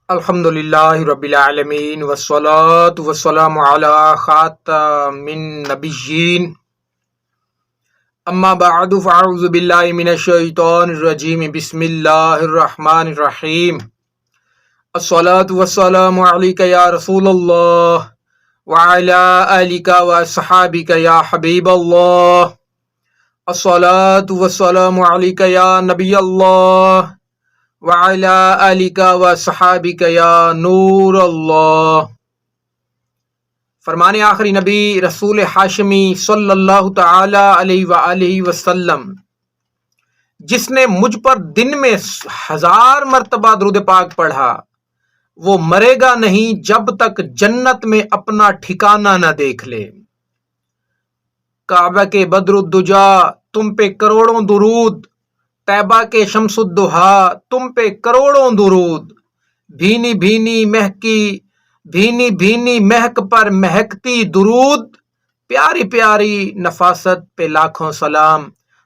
الحمدللہ رب العالمین والصلاة والسلام علی خاتم النبیین اما بعد فاعوذ باللہ من الشیطان الرجیم بسم اللہ الرحمن الرحیم الصلاة والسلام علیک یا رسول اللہ وعلی آلک واصحابک یا حبیب اللہ الصلاة والسلام علیک یا نبی اللہ وعلی آلک وصحابک یا نور اللہ۔ فرمان آخری نبی رسول ہاشمی صلی اللہ تعالی علیہ وآلہ وسلم، جس نے مجھ پر دن میں 1000 مرتبہ درود پاک پڑھا وہ مرے گا نہیں جب تک جنت میں اپنا ٹھکانہ نہ دیکھ لے۔ کعبہ کے بدر الدجا تم پہ کروڑوں درود، طیبہ کے شمس الدہا تم پہ کروڑوں درود، بھینی بھینی مہک پر مہکتی درود، پیاری پیاری نفاست پہ لاکھوں سلام،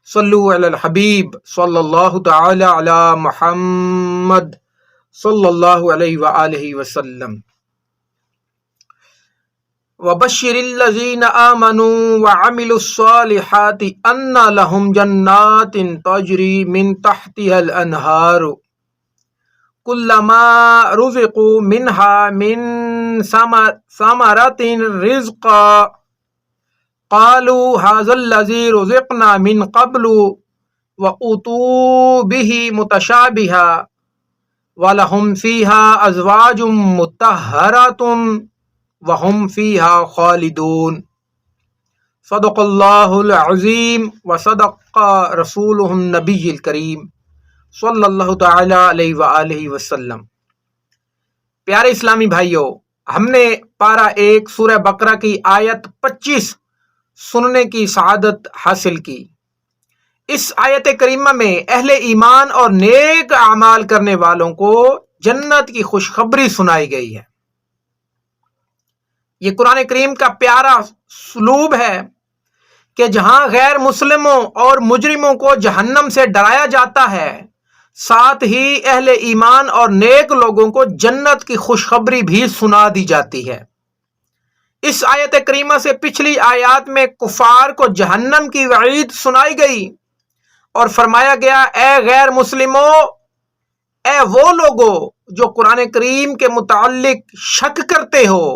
صلو علی الحبیب صلی اللہ تعالی علی محمد صلی اللہ علیہ وآلہ وسلم۔ وَبَشِّرِ الَّذِينَ آمَنُوا وَعَمِلُوا الصَّالِحَاتِ أَنَّ لَهُمْ جَنَّاتٍ تَجْرِي مِن تَحْتِهَا الْأَنْهَارُ كُلَّمَا رُزِقُوا مِنْهَا مِن ثَمَرَةٍ رِزْقًا قَالُوا هَذَا الَّذِي رُزِقْنَا مِن قَبْلُ وَأُوتُوا بِهِ مُتَشَابِهًا وَلَهُمْ فِيهَا أَزْوَاجٌ مُطَهَّرَةٌ وَهُمْ فِيهَا خَالِدُونَ۔ صدق اللہ العظیم وصدق رسولہ النبی الکریم صلی اللہ تعالی علیہ وآلہ وسلم۔ پیارے اسلامی بھائیوں، ہم نے پارہ 1 سورہ بقرہ کی آیت 25 سننے کی سعادت حاصل کی۔ اس آیت کریمہ میں اہل ایمان اور نیک اعمال کرنے والوں کو جنت کی خوشخبری سنائی گئی ہے۔ یہ قرآن کریم کا پیارا اسلوب ہے کہ جہاں غیر مسلموں اور مجرموں کو جہنم سے ڈرایا جاتا ہے، ساتھ ہی اہل ایمان اور نیک لوگوں کو جنت کی خوشخبری بھی سنا دی جاتی ہے۔ اس آیت کریمہ سے پچھلی آیات میں کفار کو جہنم کی وعید سنائی گئی اور فرمایا گیا، اے غیر مسلموں، اے وہ لوگو جو قرآن کریم کے متعلق شک کرتے ہو،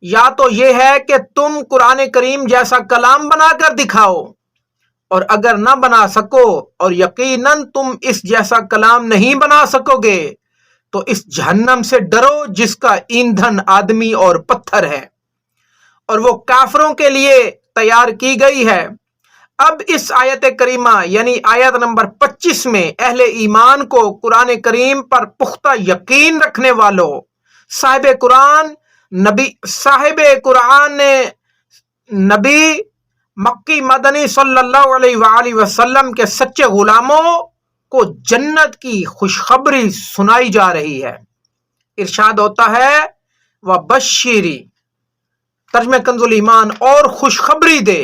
یا تو یہ ہے کہ تم قرآن کریم جیسا کلام بنا کر دکھاؤ، اور اگر نہ بنا سکو اور یقیناً تم اس جیسا کلام نہیں بنا سکو گے تو اس جہنم سے ڈرو جس کا ایندھن آدمی اور پتھر ہے اور وہ کافروں کے لیے تیار کی گئی ہے۔ اب اس آیت کریمہ یعنی آیت نمبر 25 میں اہل ایمان کو قرآن کریم پر پختہ یقین رکھنے والوں، صاحب قرآن نبی مکی مدنی صلی اللہ علیہ وآلہ وسلم کے سچے غلاموں کو جنت کی خوشخبری سنائی جا رہی ہے۔ ارشاد ہوتا ہے، وَبَشِّرِ، ترجمہ کنز الایمان، اور خوشخبری دے۔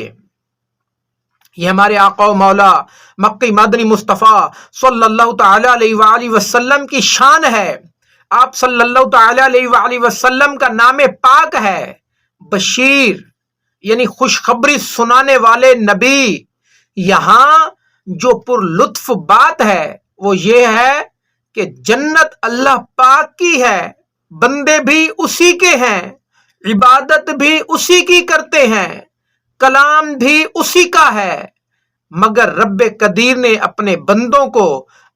یہ ہمارے آقا و مولا مکی مدنی مصطفیٰ صلی اللہ تعالی علیہ وآلہ وسلم کی شان ہے۔ آپ صلی اللہ تعالی علیہ وآلہ وسلم کا نام پاک ہے بشیر، یعنی خوشخبری سنانے والے نبی۔ یہاں جو پر لطف بات ہے وہ یہ ہے کہ جنت اللہ پاک کی ہے، بندے بھی اسی کے ہیں، عبادت بھی اسی کی کرتے ہیں، کلام بھی اسی کا ہے، مگر رب قدیر نے اپنے بندوں کو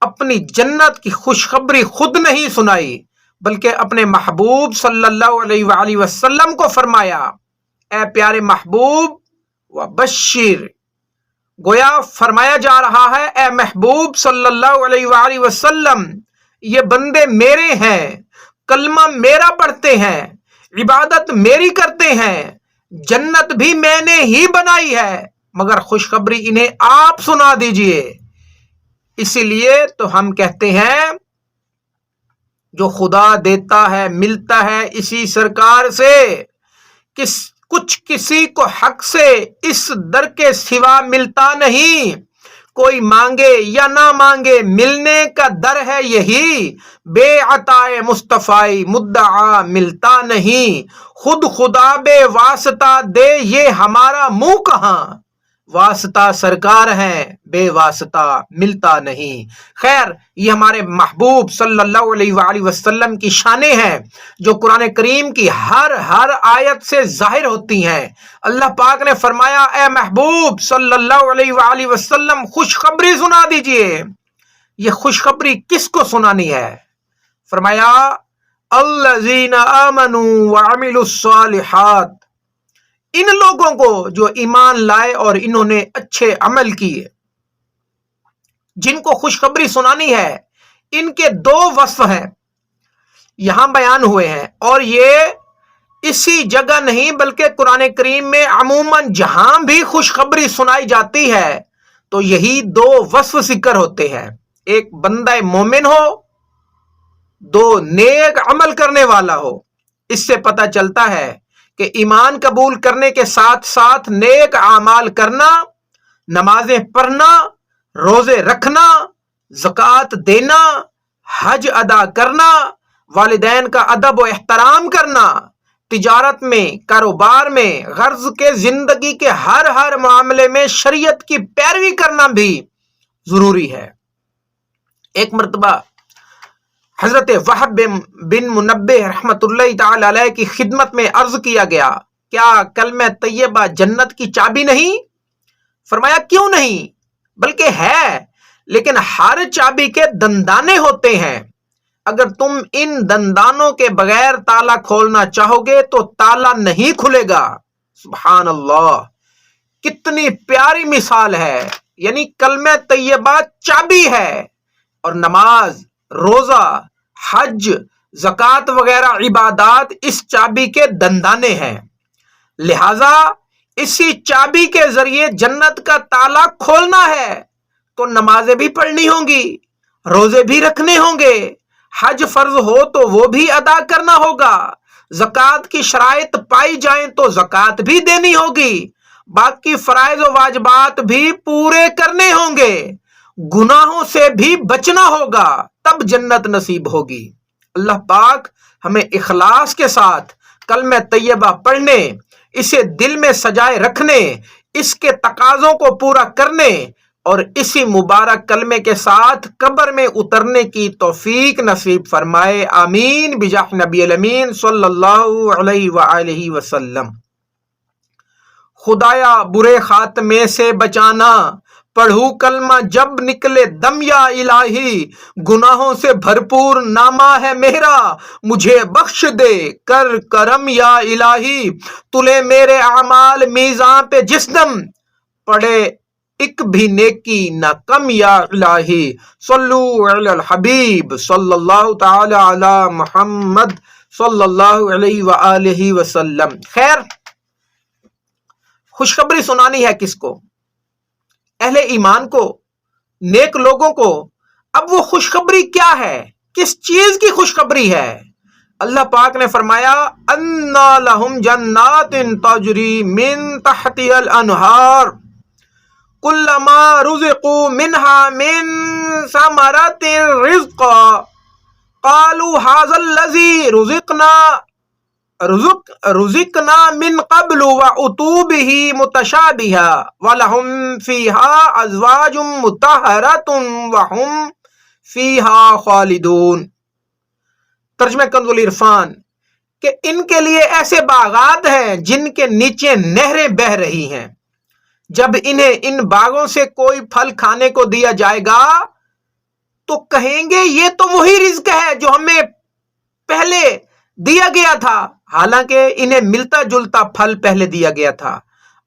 اپنی جنت کی خوشخبری خود نہیں سنائی بلکہ اپنے محبوب صلی اللہ علیہ وآلہ وسلم کو فرمایا، اے پیارے محبوب وبشر۔ گویا فرمایا جا رہا ہے، اے محبوب صلی اللہ علیہ وآلہ وسلم، یہ بندے میرے ہیں، کلمہ میرا پڑھتے ہیں، عبادت میری کرتے ہیں، جنت بھی میں نے ہی بنائی ہے، مگر خوشخبری انہیں آپ سنا دیجئے۔ اسی لیے تو ہم کہتے ہیں، جو خدا دیتا ہے ملتا ہے اسی سرکار سے، کچھ کسی کو حق سے اس در کے سوا ملتا نہیں، کوئی مانگے یا نہ مانگے ملنے کا در ہے یہی، بے عطائے مصطفی مدعا ملتا نہیں، خود خدا بے واسطہ دے یہ ہمارا منہ کہاں، واسطہ سرکار ہیں بے واسطہ ملتا نہیں۔ خیر، یہ ہمارے محبوب صلی اللہ علیہ وآلہ وسلم کی شانیں ہیں جو قرآن کریم کی ہر آیت سے ظاہر ہوتی ہیں۔ اللہ پاک نے فرمایا اے محبوب صلی اللہ علیہ وآلہ وسلم خوشخبری سنا دیجئے۔ یہ خوشخبری کس کو سنانی ہے؟ فرمایا الذین آمنوا وعملوا الصالحات، ان لوگوں کو جو ایمان لائے اور انہوں نے اچھے عمل کیے، جن کو خوشخبری سنانی ہے۔ ان کے دو وصف ہیں یہاں بیان ہوئے ہیں، اور یہ اسی جگہ نہیں بلکہ قرآن کریم میں عموماً جہاں بھی خوشخبری سنائی جاتی ہے تو یہی دو وصف ذکر ہوتے ہیں، ایک بندہ مومن ہو، دو نیک عمل کرنے والا ہو۔ اس سے پتہ چلتا ہے کہ ایمان قبول کرنے کے ساتھ ساتھ نیک اعمال کرنا، نمازیں پڑھنا، روزے رکھنا، زکوٰۃ دینا، حج ادا کرنا، والدین کا ادب و احترام کرنا، تجارت میں، کاروبار میں، غرض کے زندگی کے ہر معاملے میں شریعت کی پیروی کرنا بھی ضروری ہے۔ ایک مرتبہ حضرت وہب بن منبہ رحمت اللہ تعالی علیہ کی خدمت میں عرض کیا گیا، کیا کلمہ طیبہ جنت کی چابی نہیں؟ فرمایا کیوں نہیں، بلکہ ہے، لیکن ہر چابی کے دندانے ہوتے ہیں، اگر تم ان دندانوں کے بغیر تالا کھولنا چاہو گے تو تالا نہیں کھلے گا۔ سبحان اللہ، کتنی پیاری مثال ہے، یعنی کلمہ طیبہ چابی ہے، اور نماز، روزہ، حج، زکوٰۃ وغیرہ عبادات اس چابی کے دندانے ہیں، لہذا اسی چابی کے ذریعے جنت کا تالا کھولنا ہے تو نمازیں بھی پڑھنی ہوں گی، روزے بھی رکھنے ہوں گے، حج فرض ہو تو وہ بھی ادا کرنا ہوگا، زکوٰۃ کی شرائط پائی جائیں تو زکوٰۃ بھی دینی ہوگی، باقی فرائض و واجبات بھی پورے کرنے ہوں گے، گناہوں سے بھی بچنا ہوگا، تب جنت نصیب ہوگی۔ اللہ پاک ہمیں اخلاص کے ساتھ کلمہ طیبہ پڑھنے، اسے دل میں سجائے رکھنے، اس کے تقاضوں کو پورا کرنے اور اسی مبارک کلمے کے ساتھ قبر میں اترنے کی توفیق نصیب فرمائے، آمین بجاہ نبی الامین صلی اللہ علیہ وآلہ وسلم۔ خدایا برے خاتمے سے بچانا، پڑھوں کلمہ جب نکلے دم یا الہی، گناہوں سے بھرپور نامہ ہے میرا، مجھے بخش دے کر کرم یا الہی، تلے میرے اعمال میزان پہ جس دم، پڑے ایک بھی نیکی نہ کم یا الہی، صلو علی الحبیب صلی اللہ تعالی علی محمد صلی اللہ علیہ وآلہ وسلم۔ خیر، خوشخبری سنانی ہے کس کو؟ اہل ایمان کو، نیک لوگوں کو۔ اب وہ خوشخبری کیا ہے؟ کس چیز کی خوشخبری ہے؟ اللہ پاک نے فرمایا انا لہم جنات تجری من تحتها الانہار کلما رزقوا منها من ثمرۃ رزقا قالوا هذا الذی رزقنا من قبل واتوا به متشابہا ولہم فیہا ازواج مطہرۃ وہم فیہا خالدون۔ ترجمہ کنز العرفان کہ ان کے لیے ایسے باغات ہیں جن کے نیچے نہریں بہہ رہی ہیں، جب انہیں ان باغوں سے کوئی پھل کھانے کو دیا جائے گا تو کہیں گے یہ تو وہی رزق ہے جو ہمیں پہلے دیا گیا تھا، حالانکہ انہیں ملتا جلتا پھل پہلے دیا گیا تھا،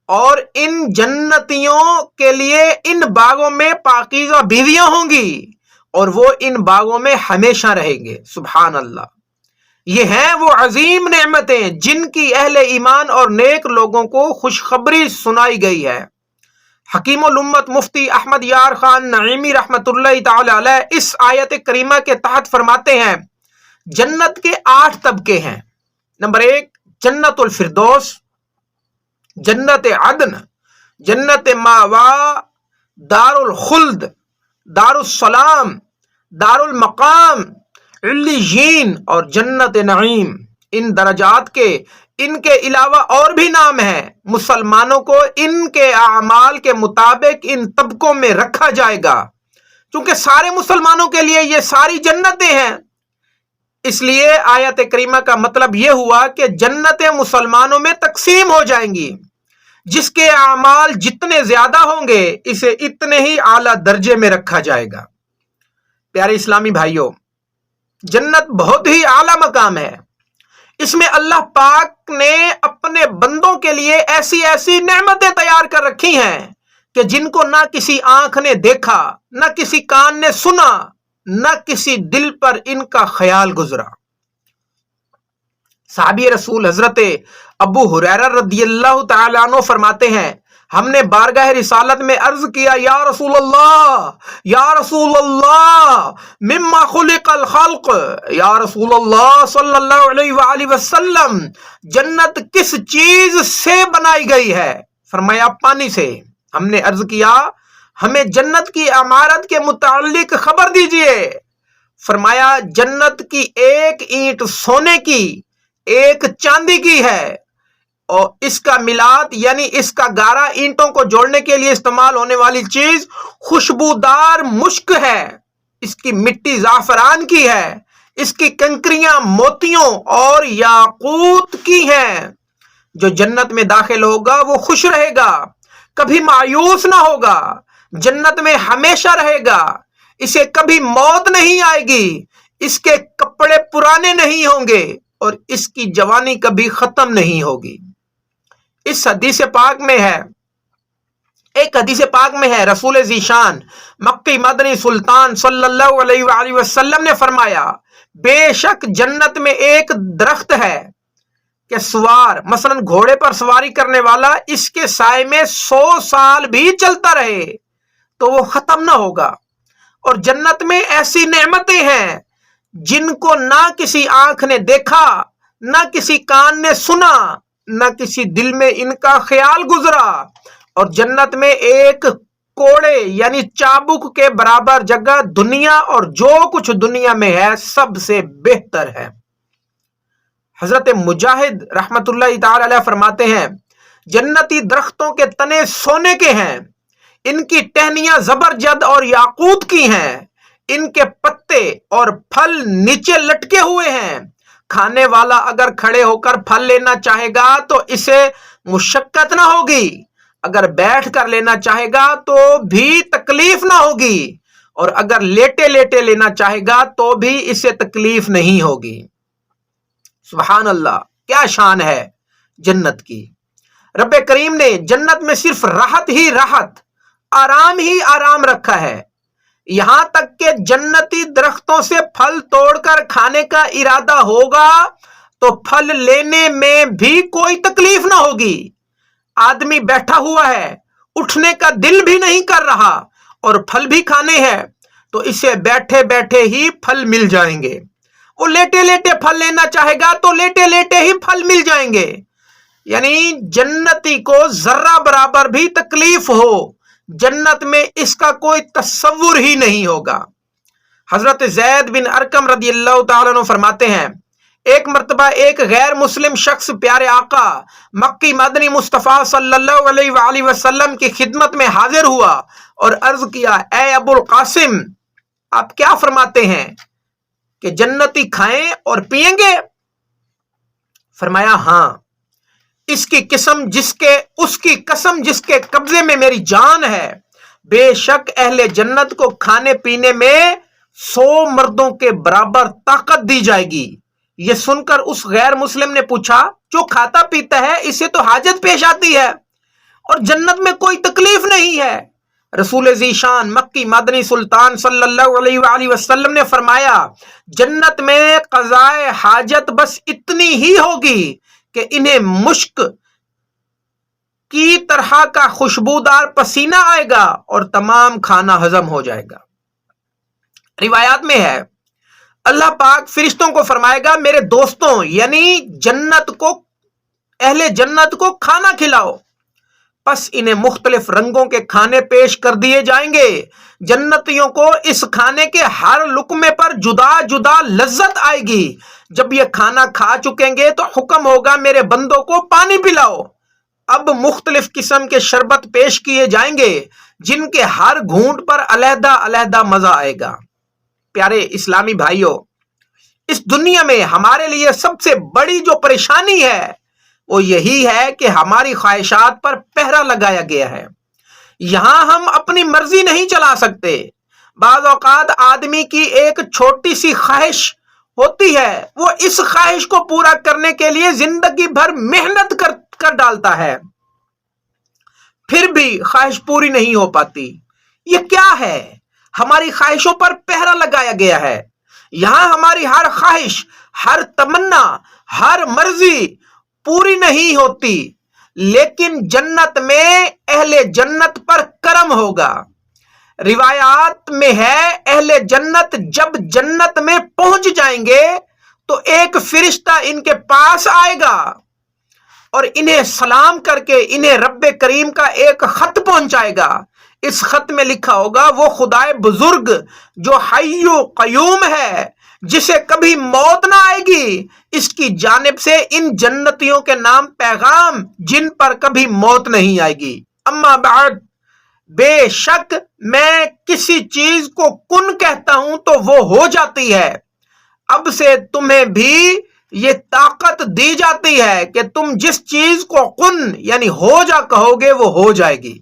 اور ان جنتیوں کے لیے ان باغوں میں پاکیزہ بیویاں ہوں گی اور وہ ان باغوں میں ہمیشہ رہیں گے۔ سبحان اللہ، یہ ہیں وہ عظیم نعمتیں جن کی اہل ایمان اور نیک لوگوں کو خوشخبری سنائی گئی ہے۔ حکیم الامت مفتی احمد یار خان نعیمی رحمت اللہ تعالی علیہ اس آیت کریمہ کے تحت فرماتے ہیں جنت کے 8 طبقے ہیں۔ نمبر 1 جنت الفردوس، جنت عدن، جنت ماوا، دار الخلد، دار السلام، دار المقام، علیین اور جنت نعیم۔ ان درجات کے ان کے علاوہ اور بھی نام ہیں۔ مسلمانوں کو ان کے اعمال کے مطابق ان طبقوں میں رکھا جائے گا، چونکہ سارے مسلمانوں کے لیے یہ ساری جنتیں ہیں۔ اس لیے آیت کریمہ کا مطلب یہ ہوا کہ جنتیں مسلمانوں میں تقسیم ہو جائیں گی۔ جس کے اعمال جتنے زیادہ ہوں گے اسے اتنے ہی اعلیٰ درجے میں رکھا جائے گا۔ پیارے اسلامی بھائیوں، جنت بہت ہی اعلیٰ مقام ہے۔ اس میں اللہ پاک نے اپنے بندوں کے لیے ایسی ایسی نعمتیں تیار کر رکھی ہیں کہ جن کو نہ کسی آنکھ نے دیکھا، نہ کسی کان نے سنا، نہ کسی دل پر ان کا خیال گزرا۔ صحابی رسول حضرت ابو ہریرہ رضی اللہ تعالیٰ عنہ فرماتے ہیں، ہم نے بارگاہ رسالت میں عرض کیا، یا رسول اللہ مما خلق الخلق، یا رسول اللہ صلی اللہ علیہ وآلہ وسلم جنت کس چیز سے بنائی گئی ہے؟ فرمایا پانی سے۔ ہم نے عرض کیا ہمیں جنت کی عمارت کے متعلق خبر دیجئے۔ فرمایا جنت کی ایک اینٹ سونے کی، ایک چاندی کی ہے، اور اس کا ملات یعنی اس کا گارا اینٹوں کو جوڑنے کے لیے استعمال ہونے والی چیز خوشبودار مشک ہے، اس کی مٹی زعفران کی ہے، اس کی کنکریاں موتیوں اور یاقوت کی ہیں۔ جو جنت میں داخل ہوگا وہ خوش رہے گا، کبھی مایوس نہ ہوگا، جنت میں ہمیشہ رہے گا، اسے کبھی موت نہیں آئے گی، اس کے کپڑے پرانے نہیں ہوں گے اور اس کی جوانی کبھی ختم نہیں ہوگی۔ اس حدیث پاک میں ہے، ایک حدیث پاک میں ہے، رسول ذیشان مکی مدنی سلطان صلی اللہ علیہ وآلہ وسلم نے فرمایا، بے شک جنت میں ایک درخت ہے کہ سوار مثلا گھوڑے پر سواری کرنے والا اس کے سائے میں 100 سال بھی چلتا رہے تو وہ ختم نہ ہوگا۔ اور جنت میں ایسی نعمتیں ہیں جن کو نہ کسی آنکھ نے دیکھا، نہ کسی کان نے سنا، نہ کسی دل میں ان کا خیال گزرا۔ اور جنت میں ایک کوڑے یعنی چابک کے برابر جگہ دنیا اور جو کچھ دنیا میں ہے سب سے بہتر ہے۔ حضرت مجاہد رحمت اللہ تعالی علیہ فرماتے ہیں، جنتی درختوں کے تنے سونے کے ہیں، ان کی ٹہنیاں زبرجد اور یاقوت کی ہیں، ان کے پتے اور پھل نیچے لٹکے ہوئے ہیں، کھانے والا اگر کھڑے ہو کر پھل لینا چاہے گا تو اسے مشقت نہ ہوگی، اگر بیٹھ کر لینا چاہے گا تو بھی تکلیف نہ ہوگی، اور اگر لیٹے لیٹے لینا چاہے گا تو بھی اسے تکلیف نہیں ہوگی۔ سبحان اللہ، کیا شان ہے جنت کی۔ رب کریم نے جنت میں صرف راحت ہی راحت، آرام ہی آرام رکھا ہے، یہاں تک کہ جنتی درختوں سے پھل توڑ کر کھانے کا ارادہ ہوگا تو پھل لینے میں بھی کوئی تکلیف نہ ہوگی۔ آدمی بیٹھا ہوا ہے، اٹھنے کا دل بھی نہیں کر رہا اور پھل بھی کھانے ہیں تو اسے بیٹھے بیٹھے ہی پھل مل جائیں گے۔ وہ لیٹے لیٹے پھل لینا چاہے گا تو لیٹے لیٹے ہی پھل مل جائیں گے۔ یعنی جنتی کو ذرہ برابر بھی تکلیف ہو جنت میں اس کا کوئی تصور ہی نہیں ہوگا۔ حضرت زید بن ارقم رضی اللہ تعالیٰ عنہ فرماتے ہیں، ایک مرتبہ ایک غیر مسلم شخص پیارے آقا مکی مدنی مصطفیٰ صلی اللہ علیہ وآلہ وسلم کی خدمت میں حاضر ہوا اور عرض کیا، اے ابو القاسم، آپ کیا فرماتے ہیں کہ جنتی کھائیں اور پئیں گے؟ فرمایا ہاں، اس کی قسم جس کے قبضے میں میری جان ہے، بے شک اہل جنت کو کھانے پینے میں 100 مردوں کے برابر طاقت دی جائے گی۔ یہ سن کر اس غیر مسلم نے پوچھا، جو کھاتا پیتا ہے اسے تو حاجت پیش آتی ہے اور جنت میں کوئی تکلیف نہیں ہے۔ رسول ذیشان مکی مدنی سلطان صلی اللہ علیہ وآلہ وسلم نے فرمایا، جنت میں قضائے حاجت بس اتنی ہی ہوگی کہ انہیں مشک کی طرح کا خوشبودار پسینہ آئے گا اور تمام کھانا ہضم ہو جائے گا۔ روایات میں ہے، اللہ پاک فرشتوں کو فرمائے گا، میرے دوستوں یعنی اہل جنت کو کھانا کھلاؤ۔ پس انہیں مختلف رنگوں کے کھانے پیش کر دیے جائیں گے. جنتیوں کو اس کھانے کے ہر لقمے پر جدا جدا لذت آئے گی. جب یہ کھانا کھا چکیں گے تو حکم ہوگا میرے بندوں کو پانی پلاؤ. اب مختلف قسم کے شربت پیش کیے جائیں گے جن کے ہر گھونٹ پر علیحدہ علیحدہ مزہ آئے گا. پیارے اسلامی بھائیوں، اس دنیا میں ہمارے لیے سب سے بڑی جو پریشانی ہے وہ یہی ہے کہ ہماری خواہشات پر پہرا لگایا گیا ہے. یہاں ہم اپنی مرضی نہیں چلا سکتے. بعض اوقات آدمی کی ایک چھوٹی سی خواہش ہوتی ہے، وہ اس خواہش کو پورا کرنے کے لیے زندگی بھر محنت کر ڈالتا ہے، پھر بھی خواہش پوری نہیں ہو پاتی. یہ کیا ہے؟ ہماری خواہشوں پر پہرا لگایا گیا ہے. یہاں ہماری ہر خواہش، ہر تمنا، ہر مرضی پوری نہیں ہوتی، لیکن جنت میں اہل جنت پر کرم ہوگا. روایات میں ہے اہل جنت جب جنت میں پہنچ جائیں گے تو ایک فرشتہ ان کے پاس آئے گا اور انہیں سلام کر کے انہیں رب کریم کا ایک خط پہنچائے گا. اس خط میں لکھا ہوگا وہ خدائے بزرگ جو حی و قیوم ہے، جسے کبھی موت نہ آئے گی، اس کی جانب سے ان جنتیوں کے نام پیغام جن پر کبھی موت نہیں آئے گی. اما بعد، بے شک میں کسی چیز کو کن کہتا ہوں تو وہ ہو جاتی ہے. اب سے تمہیں بھی یہ طاقت دی جاتی ہے کہ تم جس چیز کو کن یعنی ہو جا کہو گے وہ ہو جائے گی.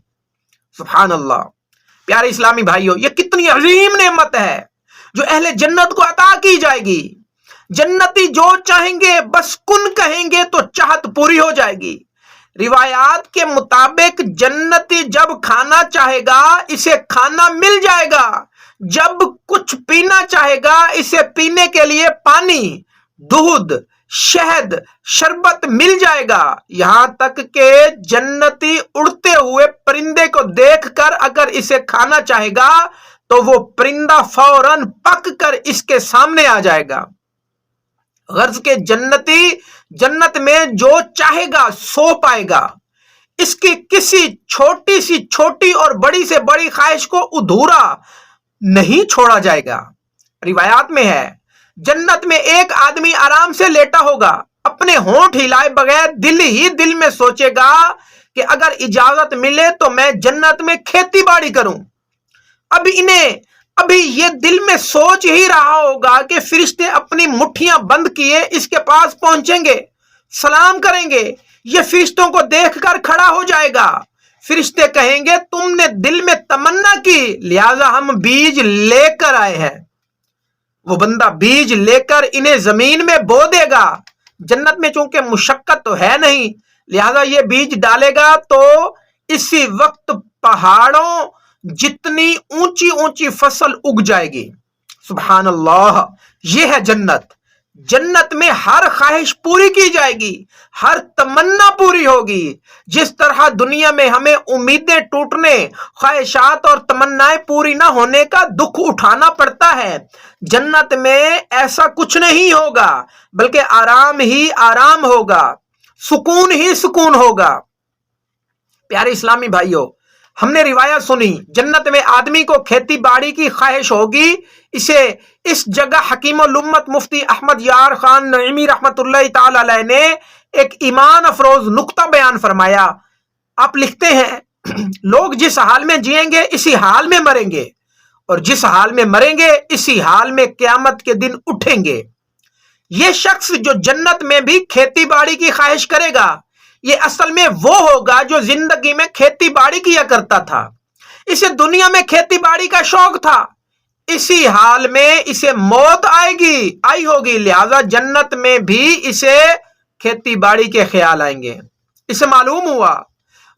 سبحان اللہ. پیارے اسلامی بھائیوں، یہ کتنی عظیم نعمت ہے جو اہل جنت کو عطا کی جائے گی. جنتی جو چاہیں گے بس کن کہیں گے تو چاہت پوری ہو جائے گی. روایات کے مطابق جنتی جب کھانا چاہے گا اسے کھانا مل جائے گا، جب کچھ پینا چاہے گا اسے پینے کے لیے پانی، دودھ، شہد، شربت مل جائے گا. یہاں تک کہ جنتی اڑتے ہوئے پرندے کو دیکھ کر اگر اسے کھانا چاہے گا تو وہ پرندہ فوراً پک کر اس کے سامنے آ جائے گا. غرض کہ جنتی جنت میں جو چاہے گا سو پائے گا. اس کی کسی چھوٹی سی چھوٹی اور بڑی سے بڑی خواہش کو ادھورا نہیں چھوڑا جائے گا. روایات میں ہے جنت میں ایک آدمی آرام سے لیٹا ہوگا، اپنے ہونٹ ہلائے بغیر دل ہی دل میں سوچے گا کہ اگر اجازت ملے تو میں جنت میں کھیتی باڑی کروں. ابھی یہ دل میں سوچ ہی رہا ہوگا کہ فرشتے اپنی مٹھیاں بند کیے اس کے پاس پہنچیں گے، سلام کریں گے. یہ فرشتوں کو دیکھ کر کھڑا ہو جائے گا. فرشتے کہیں گے تم نے دل میں تمنا کی لہذا ہم بیج لے کر آئے ہیں. وہ بندہ بیج لے کر انہیں زمین میں بو دے گا. جنت میں چونکہ مشقت تو ہے نہیں لہذا یہ بیج ڈالے گا تو اسی وقت پہاڑوں جتنی اونچی اونچی فصل اگ جائے گی. سبحان اللہ. یہ ہے جنت. جنت میں ہر خواہش پوری کی جائے گی، ہر تمنا پوری ہوگی. جس طرح دنیا میں ہمیں امیدیں ٹوٹنے، خواہشات اور تمنائیں پوری نہ ہونے کا دکھ اٹھانا پڑتا ہے، جنت میں ایسا کچھ نہیں ہوگا، بلکہ آرام ہی آرام ہوگا، سکون ہی سکون ہوگا. پیارے اسلامی بھائیوں، ہم نے روایت سنی جنت میں آدمی کو کھیتی باڑی کی خواہش ہوگی. اسے اس جگہ حکیم الامت مفتی احمد یار خان نعیمی رحمت اللہ تعالی علیہ نے ایک ایمان افروز نقطہ بیان فرمایا. آپ لکھتے ہیں لوگ جس حال میں جئیں گے اسی حال میں مریں گے، اور جس حال میں مریں گے اسی حال میں قیامت کے دن اٹھیں گے. یہ شخص جو جنت میں بھی کھیتی باڑی کی خواہش کرے گا یہ اصل میں وہ ہوگا جو زندگی میں کھیتی باڑی کیا کرتا تھا. اسے دنیا میں کھیتی باڑی کا شوق تھا، اسی حال میں اسے موت آئی ہوگی لہذا جنت میں بھی اسے کھیتی باڑی کے خیال آئیں گے. اسے معلوم ہوا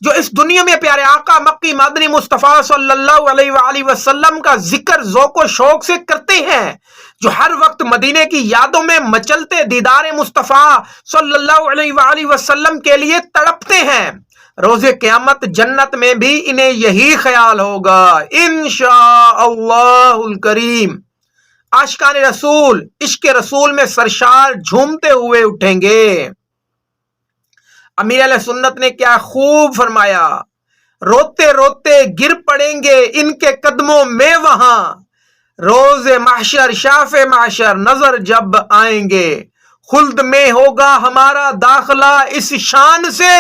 جو اس دنیا میں پیارے آقا مکی مدنی مصطفیٰ صلی اللہ علیہ وآلہ وسلم کا ذکر ذوق و شوق سے کرتے ہیں، جو ہر وقت مدینے کی یادوں میں مچلتے دیدار مصطفیٰ صلی اللہ علیہ وآلہ وسلم کے لیے تڑپتے ہیں، روز قیامت جنت میں بھی انہیں یہی خیال ہوگا انشاء اللہ الکریم. عاشقان رسول عشق رسول میں سرشار جھومتے ہوئے اٹھیں گے. امیر علیہ سنت نے کیا خوب فرمایا، روتے روتے گر پڑیں گے ان کے قدموں میں وہاں، روز محشر شاف محشر نظر جب آئیں گے، خلد میں ہوگا ہمارا داخلہ اس شان سے،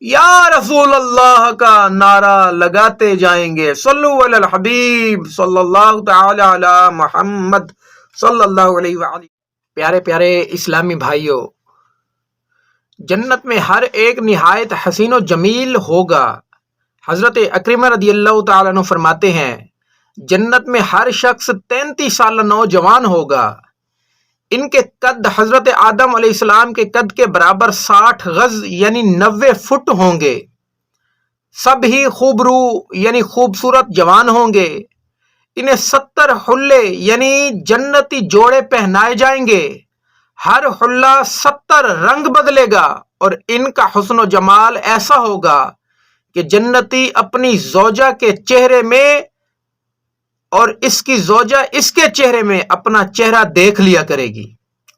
یا رسول اللہ کا نعرہ لگاتے جائیں گے۔ صلو علی الحبیب صلی اللہ تعالی علی محمد صلی اللہ علیہ وآلہ۔ پیارے پیارے اسلامی بھائیوں، جنت میں ہر ایک نہایت حسین و جمیل ہوگا۔ حضرت اکرمہ رضی اللہ تعالیٰ عنہ فرماتے ہیں جنت میں ہر شخص 33 سالہ نوجوان ہوگا۔ ان کے قد حضرت آدم علیہ السلام کے قد کے برابر 60 گز یعنی 90 فٹ ہوں گے۔ سب ہی خوبرو یعنی خوبصورت جوان ہوں گے۔ انہیں 70 حلے یعنی جنتی جوڑے پہنائے جائیں گے۔ ہر حلہ 70 رنگ بدلے گا اور ان کا حسن و جمال ایسا ہوگا کہ جنتی اپنی زوجہ کے چہرے میں اور اس کی زوجہ اس کے چہرے میں اپنا چہرہ دیکھ لیا کرے گی،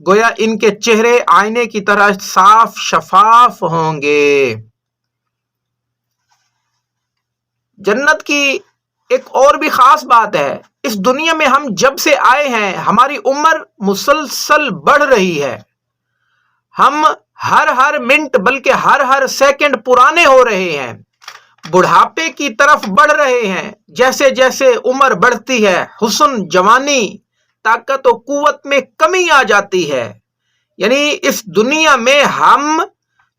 گویا ان کے چہرے آئینے کی طرح صاف شفاف ہوں گے۔ جنت کی ایک اور بھی خاص بات ہے، اس دنیا میں ہم جب سے آئے ہیں ہماری عمر مسلسل بڑھ رہی ہے۔ ہم ہر منٹ بلکہ ہر سیکنڈ پرانے ہو رہے ہیں، بڑھاپے کی طرف بڑھ رہے ہیں۔ جیسے جیسے عمر بڑھتی ہے حسن، جوانی، طاقت و قوت میں کمی آ جاتی ہے۔ یعنی اس دنیا میں ہم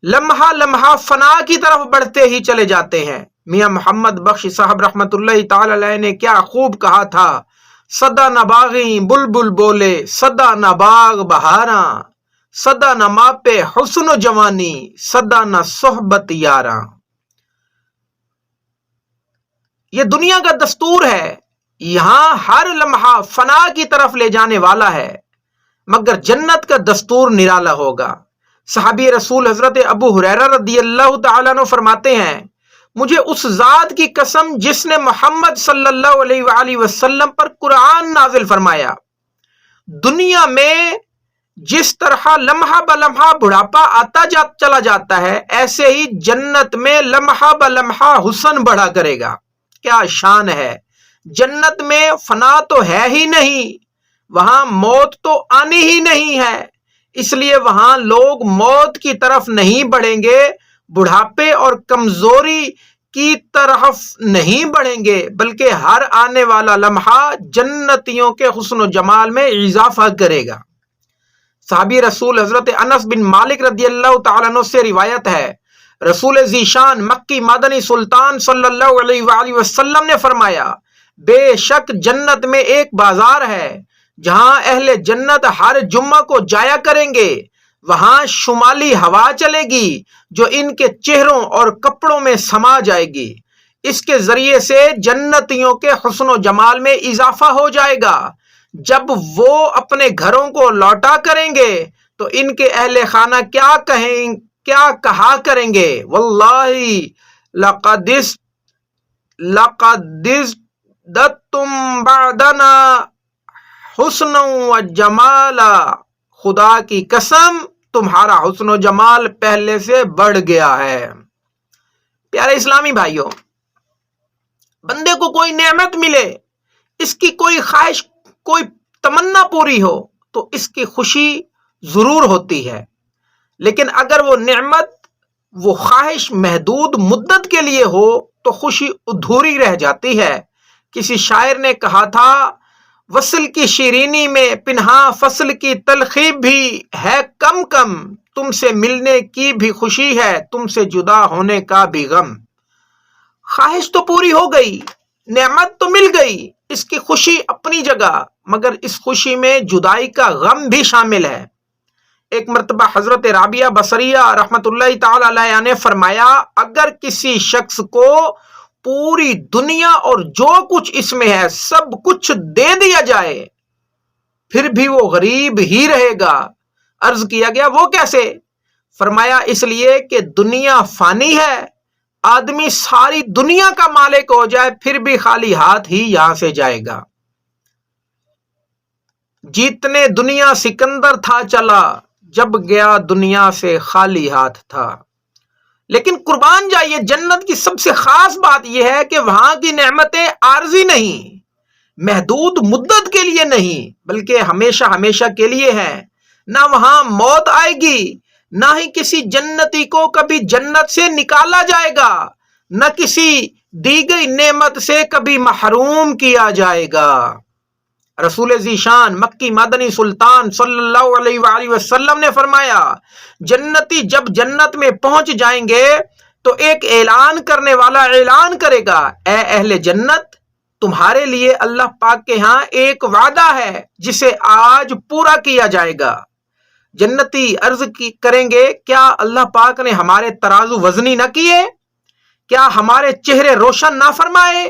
لمحہ لمحہ فنا کی طرف بڑھتے ہی چلے جاتے ہیں۔ میاں محمد بخش صاحب رحمت اللہ تعالی علیہ نے کیا خوب کہا تھا، صدا نہ باغی بلبل بولے، صدا نہ باغ بہاراں، صدا نہ ماپے حسن و جوانی، صدا نہ صحبت یاراں۔ یہ دنیا کا دستور ہے، یہاں ہر لمحہ فنا کی طرف لے جانے والا ہے، مگر جنت کا دستور نرالا ہوگا۔ صحابی رسول حضرت ابو ہریرہ رضی اللہ تعالیٰ عنہ فرماتے ہیں مجھے اس ذات کی قسم جس نے محمد صلی اللہ علیہ وآلہ وسلم پر قرآن نازل فرمایا، دنیا میں جس طرح لمحہ بلمحہ بڑھاپا آتا چلا جاتا ہے، ایسے ہی جنت میں لمحہ بلمحہ حسن بڑھا کرے گا۔ کیا شان ہے! جنت میں فنا تو ہے ہی نہیں، وہاں موت تو آنی ہی نہیں ہے، اس لیے وہاں لوگ موت کی طرف نہیں بڑھیں گے، بڑھاپے اور کمزوری کی طرف نہیں بڑھیں گے، بلکہ ہر آنے والا لمحہ جنتیوں کے حسن و جمال میں اضافہ کرے گا۔ صحابی رسول حضرت انس بن مالک رضی اللہ تعالیٰ عنہ سے روایت ہے، رسول ذیشان مکی مدنی سلطان صلی اللہ علیہ وآلہ وسلم نے فرمایا، بے شک جنت میں ایک بازار ہے جہاں اہل جنت ہر جمعہ کو جایا کریں گے، وہاں شمالی ہوا چلے گی جو ان کے چہروں اور کپڑوں میں سما جائے گی، اس کے ذریعے سے جنتیوں کے حسن و جمال میں اضافہ ہو جائے گا۔ جب وہ اپنے گھروں کو لوٹا کریں گے تو ان کے اہل خانہ کیا کہا کریں گے، واللہ لقد ازددتم بعدنا حسنا و جمالا، خدا کی قسم تمہارا حسن و جمال پہلے سے بڑھ گیا ہے۔ پیارے اسلامی بھائیوں، بندے کو کوئی نعمت ملے، اس کی کوئی خواہش، کوئی تمنا پوری ہو تو اس کی خوشی ضرور ہوتی ہے، لیکن اگر وہ نعمت، وہ خواہش محدود مدت کے لیے ہو تو خوشی ادھوری رہ جاتی ہے۔ کسی شاعر نے کہا تھا، وصل کی شیرینی میں پنہاں فصل کی تلخی بھی ہے کم کم، تم سے ملنے کی بھی خوشی ہے، تم سے جدا ہونے کا بھی غم۔ خواہش تو پوری ہو گئی، نعمت تو مل گئی، اس کی خوشی اپنی جگہ، مگر اس خوشی میں جدائی کا غم بھی شامل ہے۔ ایک مرتبہ حضرت رابعہ بصریہ رحمت اللہ تعالی علیہ نے فرمایا، اگر کسی شخص کو پوری دنیا اور جو کچھ اس میں ہے سب کچھ دے دیا جائے پھر بھی وہ غریب ہی رہے گا۔ عرض کیا گیا وہ کیسے؟ فرمایا اس لیے کہ دنیا فانی ہے، آدمی ساری دنیا کا مالک ہو جائے پھر بھی خالی ہاتھ ہی یہاں سے جائے گا۔ جیتنے دنیا سکندر تھا چلا، جب گیا دنیا سے خالی ہاتھ تھا، لیکن قربان جائیے، جنت کی سب سے خاص بات یہ ہے کہ وہاں کی نعمتیں عارضی نہیں، محدود مدت کے لیے نہیں، بلکہ ہمیشہ ہمیشہ کے لیے ہیں۔ نہ وہاں موت آئے گی، نہ ہی کسی جنتی کو کبھی جنت سے نکالا جائے گا، نہ کسی دی گئی نعمت سے کبھی محروم کیا جائے گا۔ رسول ذیشان مکی مدنی سلطان صلی اللہ علیہ وآلہ وسلم نے فرمایا، جنتی جب جنت میں پہنچ جائیں گے تو ایک اعلان کرنے والا اعلان کرے گا، اے اہل جنت، تمہارے لیے اللہ پاک کے ہاں ایک وعدہ ہے جسے آج پورا کیا جائے گا۔ جنتی عرض کریں گے، کیا اللہ پاک نے ہمارے ترازو وزنی نہ کیے؟ کیا ہمارے چہرے روشن نہ فرمائے؟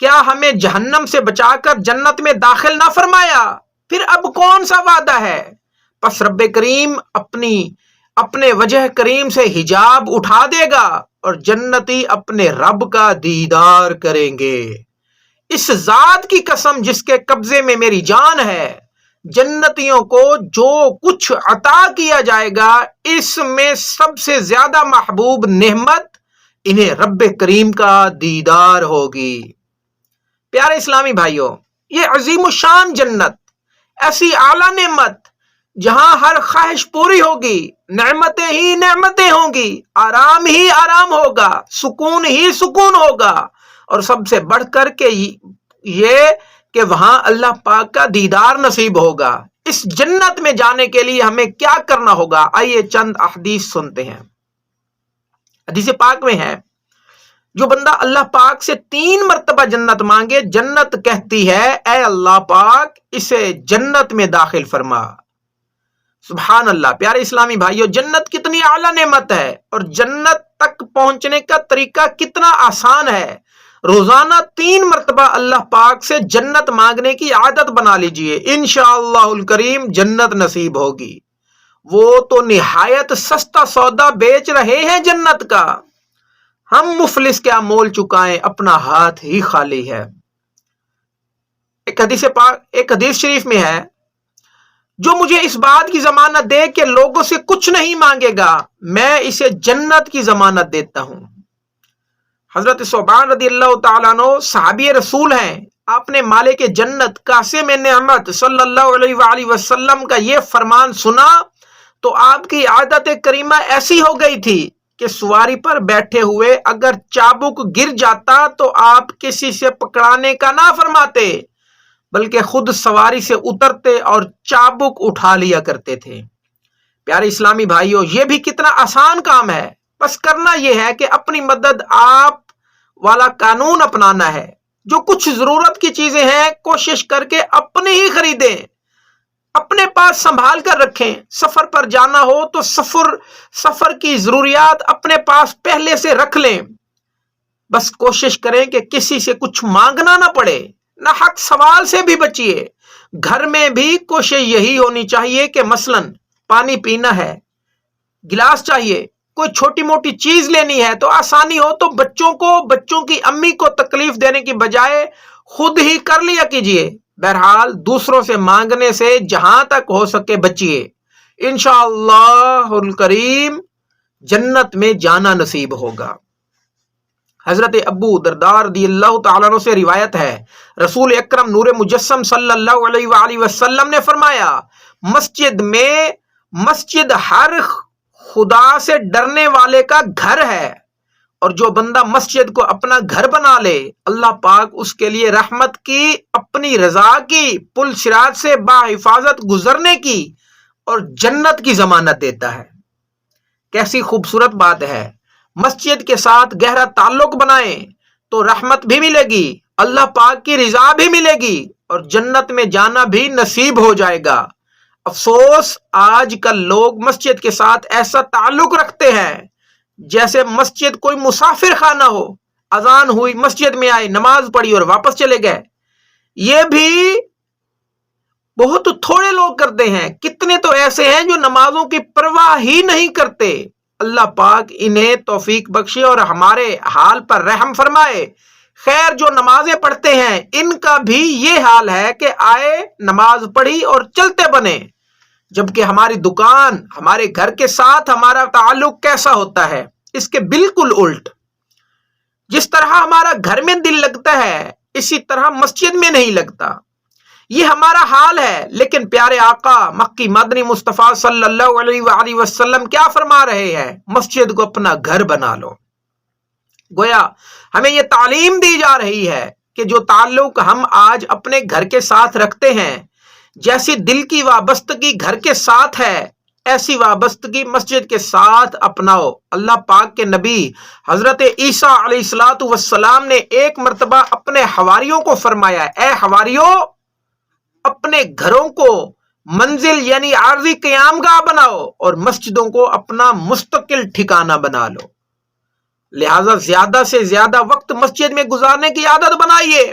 کیا ہمیں جہنم سے بچا کر جنت میں داخل نہ فرمایا؟ پھر اب کون سا وعدہ ہے؟ پس رب کریم اپنے وجہ کریم سے حجاب اٹھا دے گا اور جنتی اپنے رب کا دیدار کریں گے۔ اس ذات کی قسم جس کے قبضے میں میری جان ہے، جنتیوں کو جو کچھ عطا کیا جائے گا، اس میں سب سے زیادہ محبوب نعمت انہیں رب کریم کا دیدار ہوگی۔ پیارے اسلامی بھائیوں، یہ عظیم الشان جنت، ایسی اعلیٰ نعمت جہاں ہر خواہش پوری ہوگی، نعمتیں ہی نعمتیں ہوں گی، آرام ہی آرام ہوگا، سکون ہی سکون ہوگا، اور سب سے بڑھ کر کے یہ کہ وہاں اللہ پاک کا دیدار نصیب ہوگا۔ اس جنت میں جانے کے لیے ہمیں کیا کرنا ہوگا؟ آئیے چند احادیث سنتے ہیں۔ حدیث پاک میں ہے، جو بندہ اللہ پاک سے 3 مرتبہ جنت مانگے، جنت کہتی ہے، اے اللہ پاک، اسے جنت میں داخل فرما۔ سبحان اللہ۔ پیارے اسلامی بھائیو، جنت کتنی اعلیٰ نعمت ہے اور جنت تک پہنچنے کا طریقہ کتنا آسان ہے۔ روزانہ 3 مرتبہ اللہ پاک سے جنت مانگنے کی عادت بنا لیجئے، انشاءاللہ الکریم جنت نصیب ہوگی۔ وہ تو نہایت سستا سودا بیچ رہے ہیں جنت کا، ہم مفلس کیا مول چکائیں، اپنا ہاتھ ہی خالی ہے۔ ایک حدیث شریف میں ہے، جو مجھے اس بات کی ضمانت دے کہ لوگوں سے کچھ نہیں مانگے گا، میں اسے جنت کی ضمانت دیتا ہوں۔ حضرت ثوبان رضی اللہ تعالیٰ عنہ صحابی رسول ہیں، آپ نے مالک جنت قاسم نعمت صلی اللہ علیہ وآلہ وسلم کا یہ فرمان سنا تو آپ کی عادت کریمہ ایسی ہو گئی تھی کہ سواری پر بیٹھے ہوئے اگر چابک گر جاتا تو آپ کسی سے پکڑانے کا نہ فرماتے، بلکہ خود سواری سے اترتے اور چابک اٹھا لیا کرتے تھے۔ پیارے اسلامی بھائیوں، یہ بھی کتنا آسان کام ہے، بس کرنا یہ ہے کہ اپنی مدد آپ والا قانون اپنانا ہے۔ جو کچھ ضرورت کی چیزیں ہیں کوشش کر کے اپنے ہی خریدیں، اپنے پاس سنبھال کر رکھیں۔ سفر پر جانا ہو تو سفر کی ضروریات اپنے پاس پہلے سے رکھ لیں۔ بس کوشش کریں کہ کسی سے کچھ مانگنا نہ پڑے، نہ حق سوال سے بھی بچیے۔ گھر میں بھی کوشش یہی ہونی چاہیے کہ مثلاً پانی پینا ہے، گلاس چاہیے، کوئی چھوٹی موٹی چیز لینی ہے تو آسانی ہو تو بچوں کی امی کو تکلیف دینے کی بجائے خود ہی کر لیا کیجیے۔ بہرحال دوسروں سے مانگنے سے جہاں تک ہو سکے بچیے، انشاءاللہ الکریم جنت میں جانا نصیب ہوگا۔ حضرت ابو دردار رضی اللہ تعالیٰ عنہ سے روایت ہے، رسول اکرم نور مجسم صلی اللہ علیہ وآلہ وسلم نے فرمایا، مسجد ہر خدا سے ڈرنے والے کا گھر ہے، اور جو بندہ مسجد کو اپنا گھر بنا لے، اللہ پاک اس کے لیے رحمت کی، اپنی رضا کی، پل صراط سے باحفاظت گزرنے کی اور جنت کی ضمانت دیتا ہے۔ کیسی خوبصورت بات ہے۔ مسجد کے ساتھ گہرا تعلق بنائیں تو رحمت بھی ملے گی، اللہ پاک کی رضا بھی ملے گی اور جنت میں جانا بھی نصیب ہو جائے گا۔ افسوس، آج کل لوگ مسجد کے ساتھ ایسا تعلق رکھتے ہیں جیسے مسجد کوئی مسافر خانہ ہو، اذان ہوئی مسجد میں آئے، نماز پڑھی اور واپس چلے گئے۔ یہ بھی بہت تھوڑے لوگ کرتے ہیں، کتنے تو ایسے ہیں جو نمازوں کی پرواہ ہی نہیں کرتے۔ اللہ پاک انہیں توفیق بخشے اور ہمارے حال پر رحم فرمائے۔ خیر، جو نمازیں پڑھتے ہیں ان کا بھی یہ حال ہے کہ آئے، نماز پڑھی اور چلتے بنے، جبکہ ہماری دکان، ہمارے گھر کے ساتھ ہمارا تعلق کیسا ہوتا ہے؟ اس کے بالکل الٹ. جس طرح ہمارا گھر میں دل لگتا ہے اسی طرح مسجد میں نہیں لگتا. یہ ہمارا حال ہے. لیکن پیارے آقا مکی مدنی مصطفیٰ صلی اللہ علیہ وآلہ وسلم کیا فرما رہے ہیں؟ مسجد کو اپنا گھر بنا لو. گویا ہمیں یہ تعلیم دی جا رہی ہے کہ جو تعلق ہم آج اپنے گھر کے ساتھ رکھتے ہیں، جیسی دل کی وابستگی گھر کے ساتھ ہے، ایسی وابستگی مسجد کے ساتھ اپناؤ. اللہ پاک کے نبی حضرت عیسیٰ علیہ الصلوۃ والسلام نے ایک مرتبہ اپنے حواریوں کو فرمایا، اے حواریوں، اپنے گھروں کو منزل یعنی عارضی قیامگاہ بناؤ اور مسجدوں کو اپنا مستقل ٹھکانہ بنا لو. لہذا زیادہ سے زیادہ وقت مسجد میں گزارنے کی عادت بنائیے.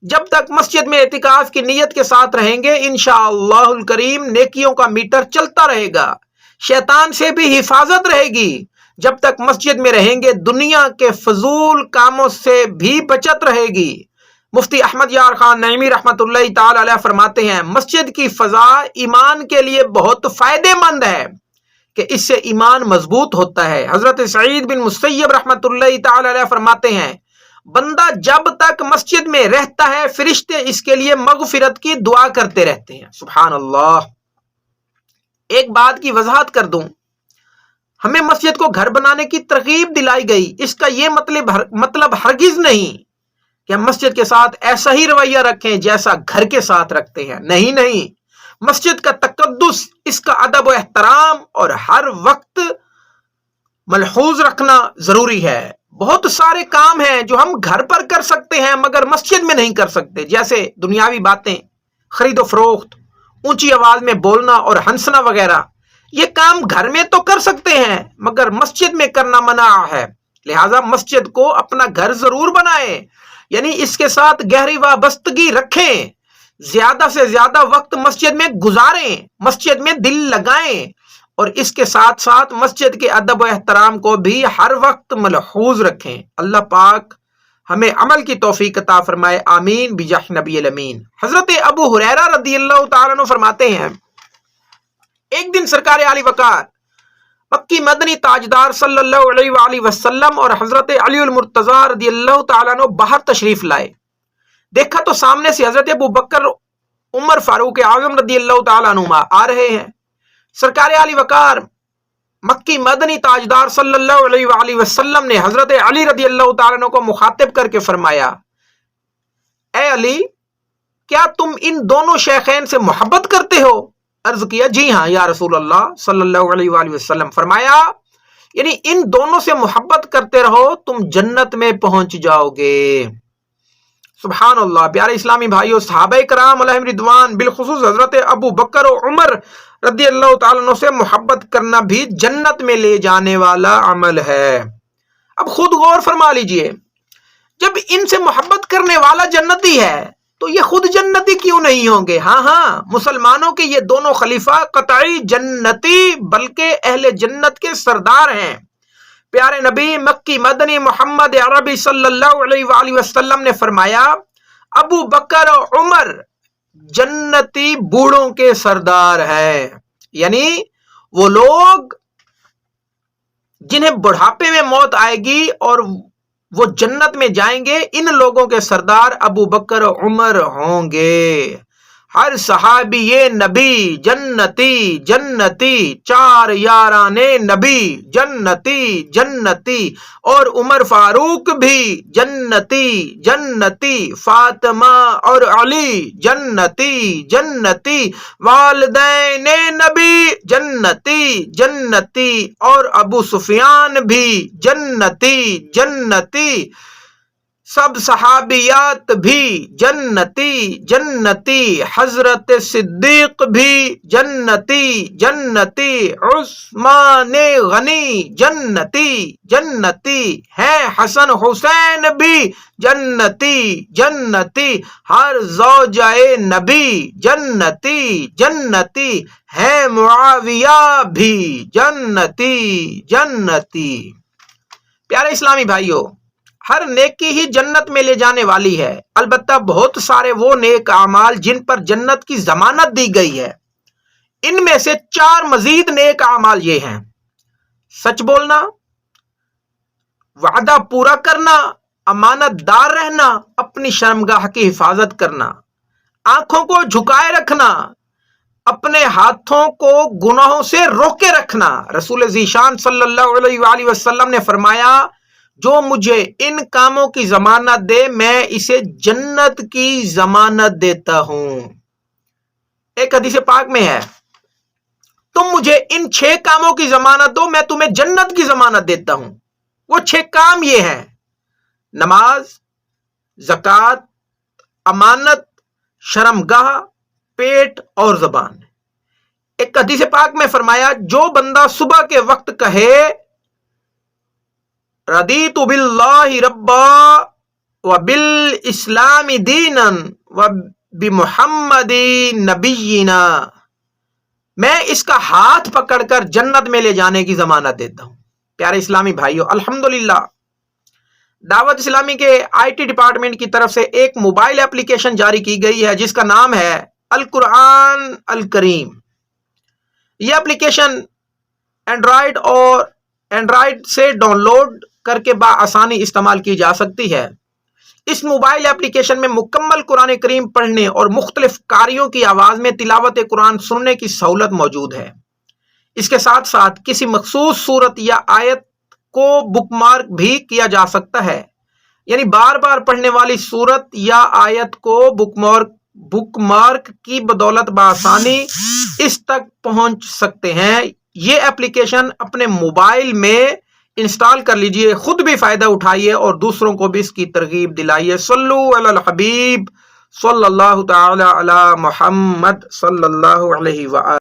جب تک مسجد میں اعتکاف کی نیت کے ساتھ رہیں گے انشاءاللہ الکریم نیکیوں کا میٹر چلتا رہے گا، شیطان سے بھی حفاظت رہے گی. جب تک مسجد میں رہیں گے دنیا کے فضول کاموں سے بھی بچت رہے گی. مفتی احمد یار خان نعیمی رحمت اللہ تعالی علیہ فرماتے ہیں مسجد کی فضا ایمان کے لیے بہت فائدہ مند ہے کہ اس سے ایمان مضبوط ہوتا ہے. حضرت سعید بن مسیب رحمت اللہ تعالی علیہ فرماتے ہیں بندہ جب تک مسجد میں رہتا ہے فرشتے اس کے لیے مغفرت کی دعا کرتے رہتے ہیں. سبحان اللہ. ایک بات کی وضاحت کر دوں، ہمیں مسجد کو گھر بنانے کی ترغیب دلائی گئی. اس کا یہ مطلب ہرگز نہیں کہ ہم مسجد کے ساتھ ایسا ہی رویہ رکھیں جیسا گھر کے ساتھ رکھتے ہیں. نہیں، مسجد کا تقدس، اس کا ادب و احترام اور ہر وقت ملحوظ رکھنا ضروری ہے. بہت سارے کام ہیں جو ہم گھر پر کر سکتے ہیں مگر مسجد میں نہیں کر سکتے، جیسے دنیاوی باتیں، خرید و فروخت، اونچی آواز میں بولنا اور ہنسنا وغیرہ. یہ کام گھر میں تو کر سکتے ہیں مگر مسجد میں کرنا منع ہے. لہذا مسجد کو اپنا گھر ضرور بنائیں، یعنی اس کے ساتھ گہری وابستگی رکھیں. زیادہ سے زیادہ وقت مسجد میں گزاریں، مسجد میں دل لگائیں اور اس کے ساتھ ساتھ مسجد کے ادب و احترام کو بھی ہر وقت ملحوظ رکھیں. اللہ پاک ہمیں عمل کی توفیق عطا فرمائے، آمین بجاہ نبی الامین. حضرت ابو ہریرہ رضی اللہ تعالیٰ عنہ فرماتے ہیں ایک دن سرکار عالی وقار مکی مدنی تاجدار صلی اللہ علیہ وآلہ وسلم اور حضرت علی المرتضیٰ رضی اللہ تعالیٰ عنہ باہر تشریف لائے. دیکھا تو سامنے سے حضرت ابو بکر عمر فاروق اعظم رضی اللہ تعالیٰ عنہما آ رہے ہیں. سرکار علی وقار مکی مدنی تاجدار صلی اللہ علیہ وآلہ وسلم نے حضرت علی رضی اللہ تعالیٰ عنہ کو مخاطب کر کے فرمایا، اے علی، کیا تم ان دونوں شیخین سے محبت کرتے ہو؟ عرض کیا جی ہاں یا رسول اللہ صلی اللہ علیہ وآلہ وسلم. فرمایا یعنی ان دونوں سے محبت کرتے رہو تم جنت میں پہنچ جاؤ گے. سبحان اللہ. پیارے اسلامی بھائیو، صحابہ کرام علیہم رضوان بالخصوص حضرت ابو بکر و عمر رضی اللہ تعالیٰ عنہ سے محبت کرنا بھی جنت میں لے جانے والا عمل ہے. اب خود غور فرما لیجئے، جب ان سے محبت کرنے والا جنتی ہے تو یہ خود جنتی کیوں نہیں ہوں گے؟ ہاں، مسلمانوں کے یہ دونوں خلیفہ قطعی جنتی بلکہ اہل جنت کے سردار ہیں. پیارے نبی مکی مدنی محمد عربی صلی اللہ علیہ وآلہ وسلم نے فرمایا ابو بکر و عمر جنتی بوڑھوں کے سردار ہیں، یعنی وہ لوگ جنہیں بڑھاپے میں موت آئے گی اور وہ جنت میں جائیں گے، ان لوگوں کے سردار ابو بکر و عمر ہوں گے. ہر صحابی نبی جنتی، چار یاران نبی جنتی اور عمر فاروق بھی جنتی، فاطمہ اور علی جنتی، والدین نبی جنتی اور ابو سفیان بھی جنتی، سب صحابیات بھی جنتی، حضرت صدیق بھی جنتی، عثمان غنی جنتی ہیں، حسن حسین بھی جنتی، ہر زوجہ نبی جنتی ہیں، معاویہ بھی جنتی. پیارے اسلامی بھائیوں، ہر نیکی ہی جنت میں لے جانے والی ہے، البتہ بہت سارے وہ نیک اعمال جن پر جنت کی ضمانت دی گئی ہے. ان میں سے 4 مزید نیک اعمال یہ ہیں: سچ بولنا، وعدہ پورا کرنا، امانت دار رہنا، اپنی شرمگاہ کی حفاظت کرنا، آنکھوں کو جھکائے رکھنا، اپنے ہاتھوں کو گناہوں سے روکے رکھنا۔ رسول ذیشان صلی اللہ علیہ وآلہ وسلم نے فرمایا جو مجھے ان کاموں کی ضمانت دے میں اسے جنت کی ضمانت دیتا ہوں۔ ایک حدیث پاک میں ہے تم مجھے ان 6 کاموں کی ضمانت دو میں تمہیں جنت کی ضمانت دیتا ہوں۔ وہ 6 کام یہ ہیں: نماز، زکوٰۃ، امانت، شرمگاہ، پیٹ اور زبان۔ ایک حدیث پاک میں فرمایا جو بندہ صبح کے وقت کہے رضیت باللہ ربا وبالاسلام دینا وبمحمد نبینا، میں اس کا ہاتھ پکڑ کر جنت میں لے جانے کی ضمانت دیتا ہوں۔ پیارے اسلامی بھائیو، الحمدللہ دعوت اسلامی کے آئی ٹی ڈپارٹمنٹ کی طرف سے ایک موبائل اپلیکیشن جاری کی گئی ہے جس کا نام ہے القرآن الکریم۔ یہ اپلیکیشن اینڈرائیڈ سے ڈاؤن لوڈ کر کے بآسانی استعمال کی جا سکتی ہے۔ اس موبائل اپلیکیشن میں مکمل قرآن کریم پڑھنے اور مختلف قاریوں کی آواز میں تلاوت قرآن سننے کی سہولت موجود ہے۔ اس کے ساتھ ساتھ کسی مخصوص سورت یا آیت کو بک مارک بھی کیا جا سکتا ہے، یعنی بار بار پڑھنے والی سورت یا آیت کو بک مارک کی بدولت بآسانی اس تک پہنچ سکتے ہیں۔ یہ اپلیکیشن اپنے موبائل میں انسٹال کر لیجئے، خود بھی فائدہ اٹھائیے اور دوسروں کو بھی اس کی ترغیب دلائیے۔ صلو علی الحبیب صلی اللہ تعالی علی محمد صلی اللہ علیہ وآلہ